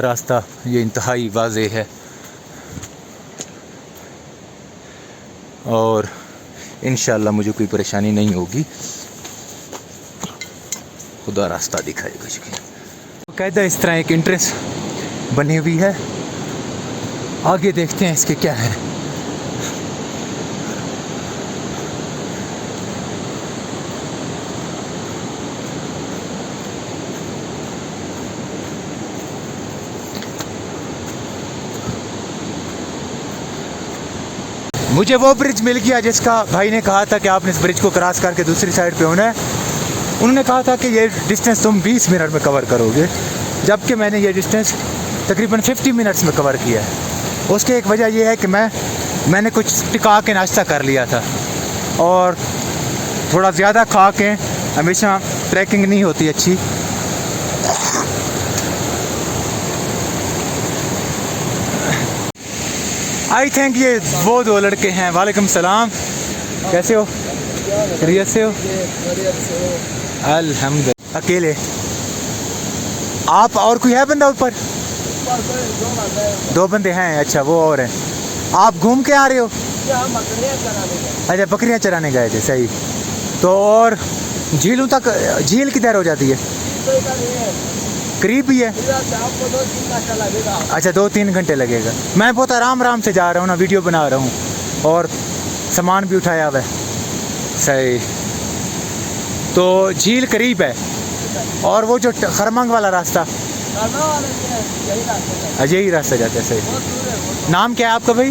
راستہ یہ انتہائی واضح ہے اور انشاءاللہ مجھے کوئی پریشانی نہیں ہوگی. خدا راستہ دکھائے گا. شکریہ. باقاعدہ اس طرح ایک انٹرنس بنی ہوئی ہے. آگے دیکھتے ہیں اس کے کیا ہے. مجھے وہ برج مل گیا جس کا بھائی نے کہا تھا کہ آپ نے اس برج کو کراس کر کے دوسری سائڈ پہ ہونا ہے. انہوں نے کہا تھا کہ یہ ڈسٹینس تم 20 منٹ میں کور کرو گے، جبکہ میں نے یہ ڈسٹینس تقریباً 50 منٹس میں کور کیا ہے. اس کی ایک وجہ یہ ہے کہ میں نے کچھ ٹکا کے ناشتہ کر لیا تھا، اور تھوڑا زیادہ کھا کے ہمیشہ ٹریکنگ نہیں ہوتی اچھی. آئی تھنک یہ وہ دو لڑکے ہیں. وعلیکم السلام، کیسے ہو؟ خیریت سے ہو؟ الحمد. اکیلے آپ اور کوئی ہے بندہ اوپر؟ 2 بندے ہیں. اچھا، وہ اور ہیں. آپ گھوم کے آ رہے ہو؟ اچھا، بکریاں چرانے گئے تھے. صحیح. تو اور جھیلوں تک، جھیل کدھر ہو جاتی ہے؟ قریب ہی ہے. اچھا، 2-3 گھنٹے لگے گا. میں بہت آرام سے جا رہا ہوں نا، ویڈیو بنا رہا ہوں اور سامان بھی اٹھایا ہوا ہے. صحیح. تو جھیل قریب ہے. اور وہ جو خرمنگ والا راستہ، یہی راستہ جاتا ہے. صحیح. نام کیا ہے آپ کا بھائی؟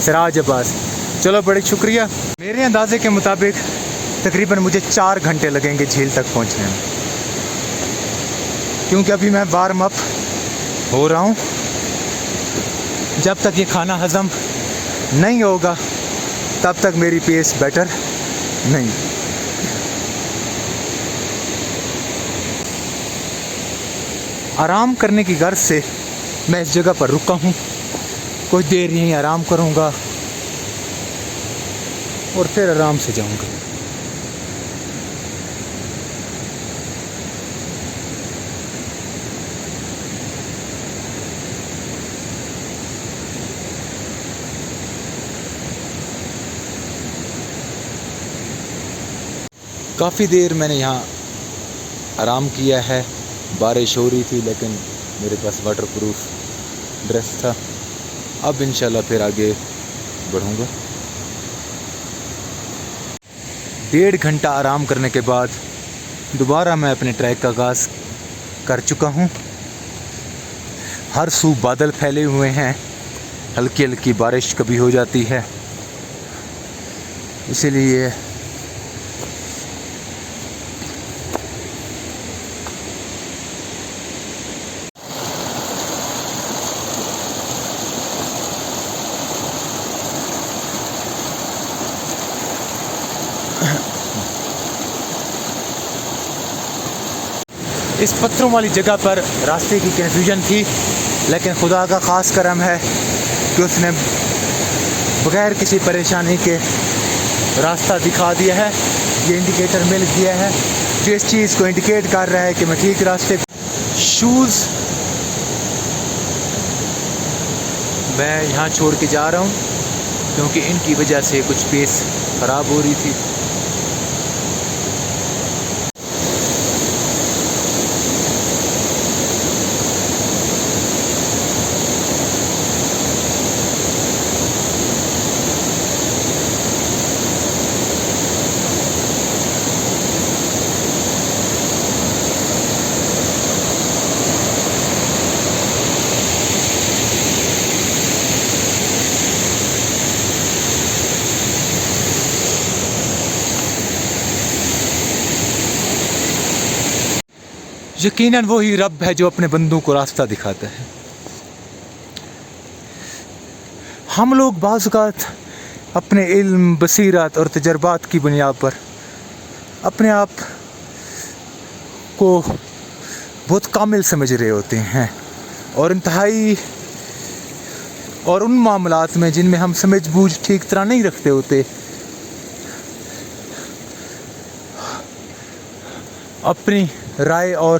سراج عباس. چلو، بڑے شکریہ. میرے اندازے کے مطابق تقریباً مجھے 4 گھنٹے لگیں گے جھیل تک پہنچنے میں، کیونکہ ابھی میں وارم اپ ہو رہا ہوں. جب تک یہ کھانا ہضم نہیں ہوگا تب تک میری پیس بیٹر نہیں. آرام کرنے کی غرض سے میں اس جگہ پر رکا ہوں. کچھ دیر یہیں آرام کروں گا اور پھر آرام سے جاؤں گا. کافی دیر میں نے یہاں آرام کیا ہے. بارش ہو رہی تھی لیکن میرے پاس واٹر پروف ڈریس تھا. اب انشاءاللہ پھر آگے بڑھوں گا. 1.5 گھنٹہ آرام کرنے کے بعد دوبارہ میں اپنے ٹریک کا آغاز کر چکا ہوں. ہر سو بادل پھیلے ہوئے ہیں. ہلکی ہلکی بارش کبھی ہو جاتی ہے، اسی لیے اس پتھروں والی جگہ پر راستے کی کنفیوژن تھی، لیکن خدا کا خاص کرم ہے کہ اس نے بغیر کسی پریشانی کے راستہ دکھا دیا ہے. یہ انڈیکیٹر مل گیا ہے جو اس چیز کو انڈیکیٹ کر رہا ہے کہ میں ٹھیک راستے. شوز میں یہاں چھوڑ کے جا رہا ہوں کیونکہ ان کی وجہ سے کچھ پیس خراب ہو رہی تھی. یقیناً وہی رب ہے جو اپنے بندوں کو راستہ دکھاتا ہے. ہم لوگ بعض اوقات اپنے علم، بصیرت اور تجربات کی بنیاد پر اپنے آپ کو بہت کامل سمجھ رہے ہوتے ہیں، اور انتہائی اور ان معاملات میں جن میں ہم سمجھ بوجھ ٹھیک طرح نہیں رکھتے ہوتے، اپنی رائے اور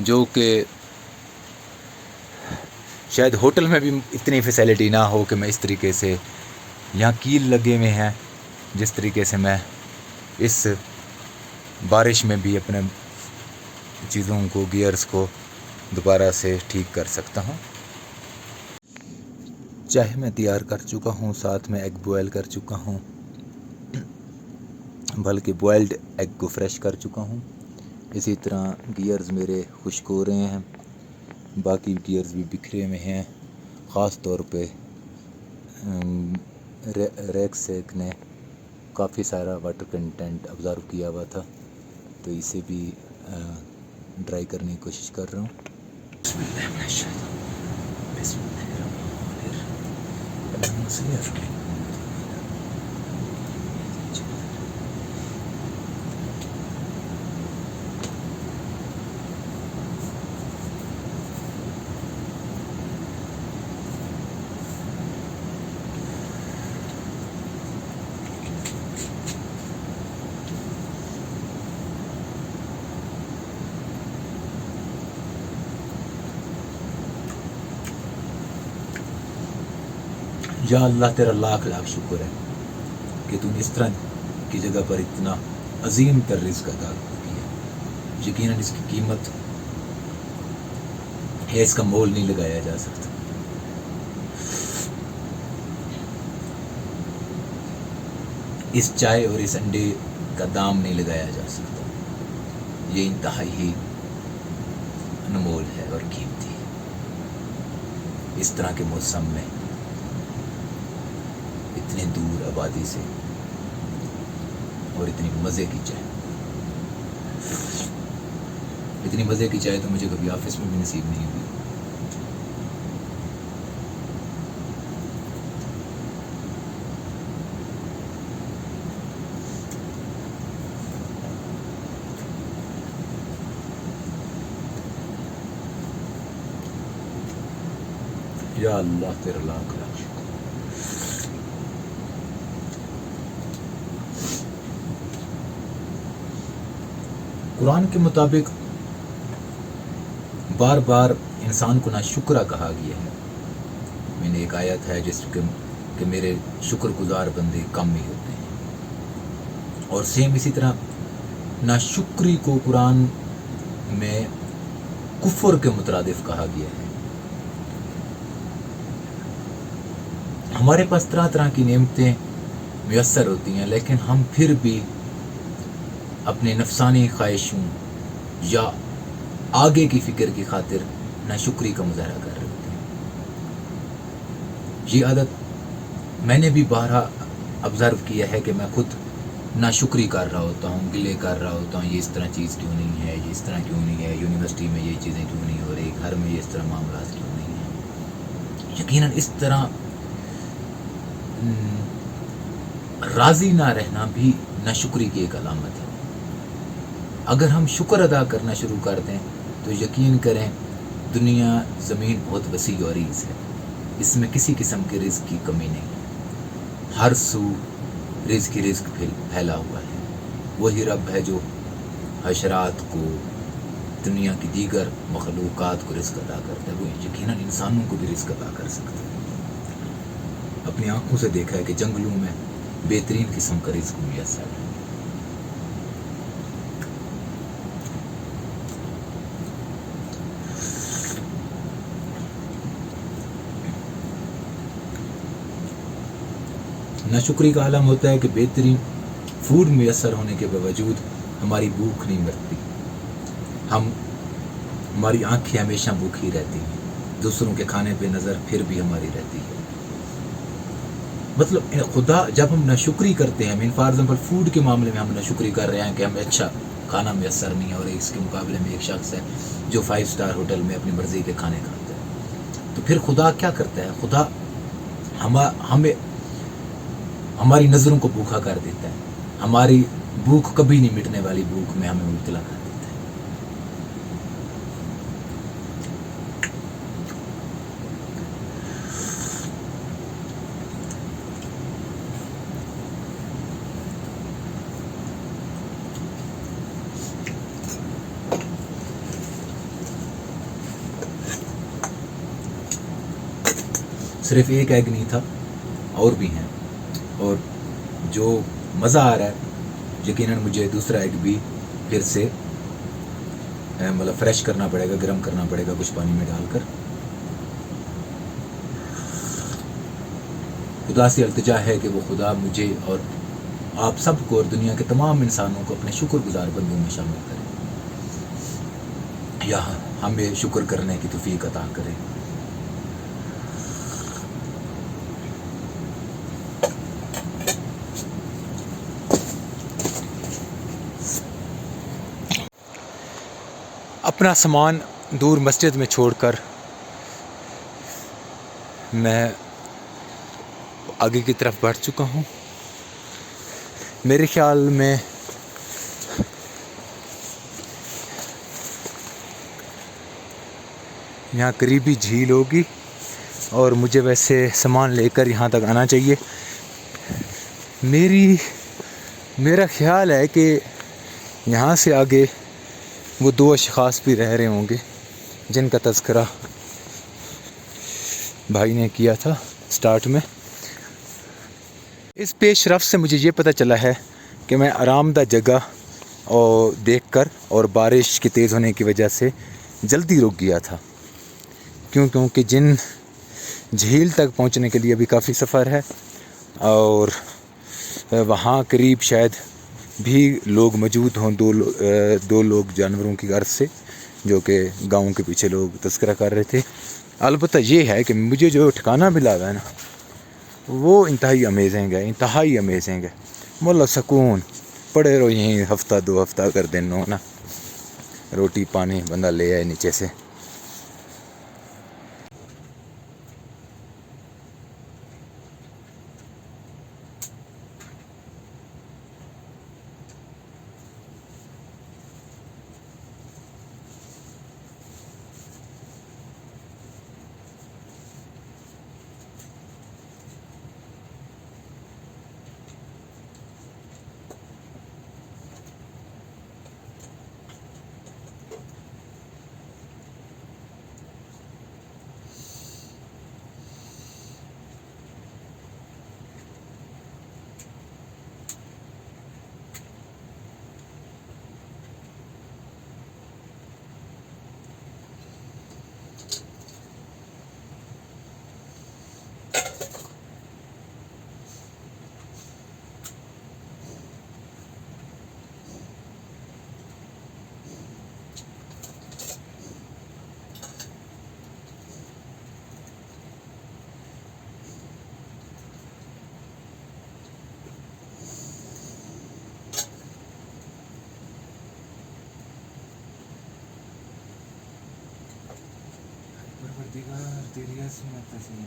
جو کہ شاید ہوٹل میں بھی اتنی فیسیلٹی نہ ہو کہ میں اس طریقے سے، یہاں کیل لگے ہوئے ہیں، جس طریقے سے میں اس بارش میں بھی اپنے چیزوں کو، گیئرز کو دوبارہ سے ٹھیک کر سکتا ہوں۔ چائے میں تیار کر چکا ہوں، ساتھ میں ایگ بوائل کر چکا ہوں، بلکہ بوائلڈ ایگ کو فریش کر چکا ہوں۔ اسی طرح گیئرز میرے خشک ہو رہے ہیں، باقی گیئرز بھی بکھرے ہوئے ہیں۔ خاص طور پہ ریکسیک نے کافی سارا واٹر کنٹینٹ آبزرو کیا ہوا تھا، تو اسے بھی ڈرائی کرنے کی کوشش کر رہا ہوں۔ بسم اللہ من الشیطان، بسم اللہ الرحمن الرحیم، اللہم صل علی محمد۔ یا اللہ تیرا لاکھ لاکھ شکر ہے کہ تو نے اس طرح کی جگہ پر اتنا عظیم تر رزق عطا کیا۔ یقیناً اس کی قیمت ہے، اس کا مول نہیں لگایا جا سکتا۔ اس چائے اور اس انڈے کا دام نہیں لگایا جا سکتا، یہ انتہائی ہی انمول ہے اور قیمتی ہے۔ اس طرح کے موسم میں اتنے دور آبادی سے اور اتنی مزے کی چائے، اتنی مزے کی چائے تو مجھے کبھی آفس میں بھی نصیب نہیں ہوئی۔ یا اللہ تیرا لاکھ لاکھ شکر۔ قرآن کے مطابق بار بار انسان کو ناشکرا کہا گیا ہے۔ میں نے ایک آیت ہے جس کہ میرے شکر گزار بندے کم ہی ہوتے ہیں، اور سیم اسی طرح ناشکری کو قرآن میں کفر کے مترادف کہا گیا ہے۔ ہمارے پاس طرح طرح کی نعمتیں میسر ہوتی ہیں، لیکن ہم پھر بھی اپنے نفسانی خواہشوں یا آگے کی فکر کی خاطر ناشکری کا مظاہرہ کر رہے ہوتے ہیں۔ یہ عادت میں نے بھی بارہا آبزرو کیا ہے کہ میں خود ناشکری کر رہا ہوتا ہوں، گلے کر رہا ہوتا ہوں، یہ اس طرح چیز کیوں نہیں ہے، یہ اس طرح کیوں نہیں ہے، یونیورسٹی میں یہ چیزیں کیوں نہیں ہو رہی، گھر میں یہ اس طرح معاملات کیوں نہیں ہیں۔ یقیناً اس طرح راضی نہ رہنا بھی ناشکری کی ایک علامت ہے۔ اگر ہم شکر ادا کرنا شروع کر دیں تو یقین کریں دنیا زمین بہت وسیع و عریض ہے، اس میں کسی قسم کے رزق کی کمی نہیں، ہر سو رزق ہی رزق پھیلا ہوا ہے۔ وہی رب ہے جو حشرات کو، دنیا کی دیگر مخلوقات کو رزق عطا کرتا ہے، وہ یقیناً انسانوں کو بھی رزق عطا کر سکتا ہے۔ اپنی آنکھوں سے دیکھا ہے کہ جنگلوں میں بہترین قسم کا رزق میسر ہے۔ ناشکری کا عالم ہوتا ہے کہ بہترین فوڈ میسر ہونے کے باوجود ہماری بھوک نہیں مرتی، ہماری آنکھیں ہمیشہ بھوکی رہتی ہیں، دوسروں کے کھانے پہ نظر پھر بھی ہماری رہتی ہے۔ مطلب خدا جب ہم ناشکری کرتے ہیں، فار ایگزامپل فوڈ کے معاملے میں ہم ناشکری کر رہے ہیں کہ ہمیں اچھا کھانا میسر نہیں ہے، اور اس کے مقابلے میں ایک شخص ہے جو 5 اسٹار ہوٹل میں اپنی مرضی کے کھانے کھاتا ہے، تو پھر خدا کیا کرتا ہے؟ خدا ہمیں ہماری نظروں کو بھوکا کر دیتا ہے، ہماری بھوک کبھی نہیں مٹنے والی بھوک میں ہمیں مبتلا کر دیتا ہے۔ صرف ایک ایگ نہیں تھا، اور بھی ہیں، اور جو مزہ آ رہا ہے یقیناً مجھے دوسرا ایگ بھی پھر سے مطلب فریش کرنا پڑے گا، گرم کرنا پڑے گا کچھ پانی میں ڈال کر. خدا سے التجا ہے کہ وہ خدا مجھے اور آپ سب کو اور دنیا کے تمام انسانوں کو اپنے شکر گزار بندوں میں شامل کرے، یا ہمیں شکر کرنے کی توفیق عطا کرے. اپنا سامان دور مسجد میں چھوڑ کر میں آگے کی طرف بڑھ چکا ہوں. میرے خیال میں یہاں قریبی جھیل ہوگی اور مجھے ویسے سامان لے کر یہاں تک آنا چاہیے. میرا خیال ہے کہ یہاں سے آگے وہ 2 اشخاص بھی رہ رہے ہوں گے جن کا تذکرہ بھائی نے کیا تھا سٹارٹ میں. اس پیش رفت سے مجھے یہ پتہ چلا ہے کہ میں آرام دہ جگہ اور دیکھ کر اور بارش کے تیز ہونے کی وجہ سے جلدی رک گیا تھا، کیونکہ جن جھیل تک پہنچنے کے لیے بھی کافی سفر ہے، اور وہاں قریب شاید بھی لوگ موجود ہوں، 2 لوگ جانوروں کی غرض سے، جو کہ گاؤں کے پیچھے لوگ تذکرہ کر رہے تھے. البتہ یہ ہے کہ مجھے جو ٹھکانہ ملا ہے نا وہ انتہائی امیزنگ ہے. مولا سکون پڑے رہو یہیں ہفتہ 2 ہفتہ کر دن ہو نا، روٹی پانی بندہ لے آئے نیچے سے. پروردگار تیری عظمت ہے،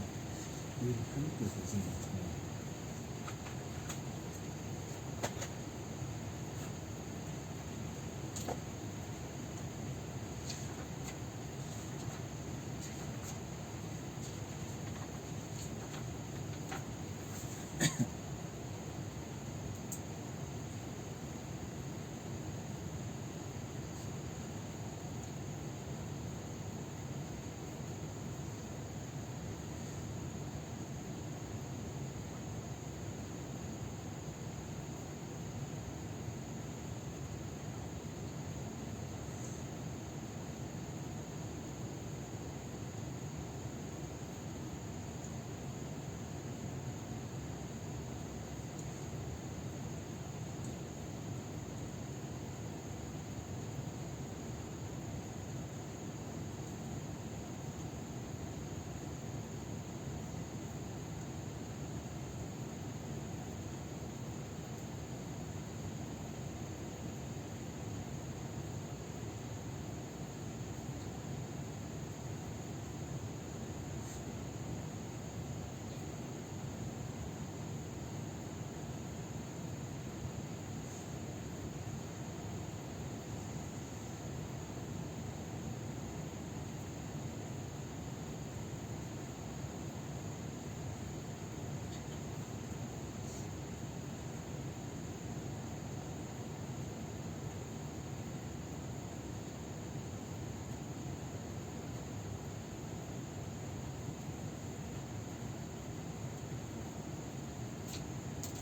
بالکل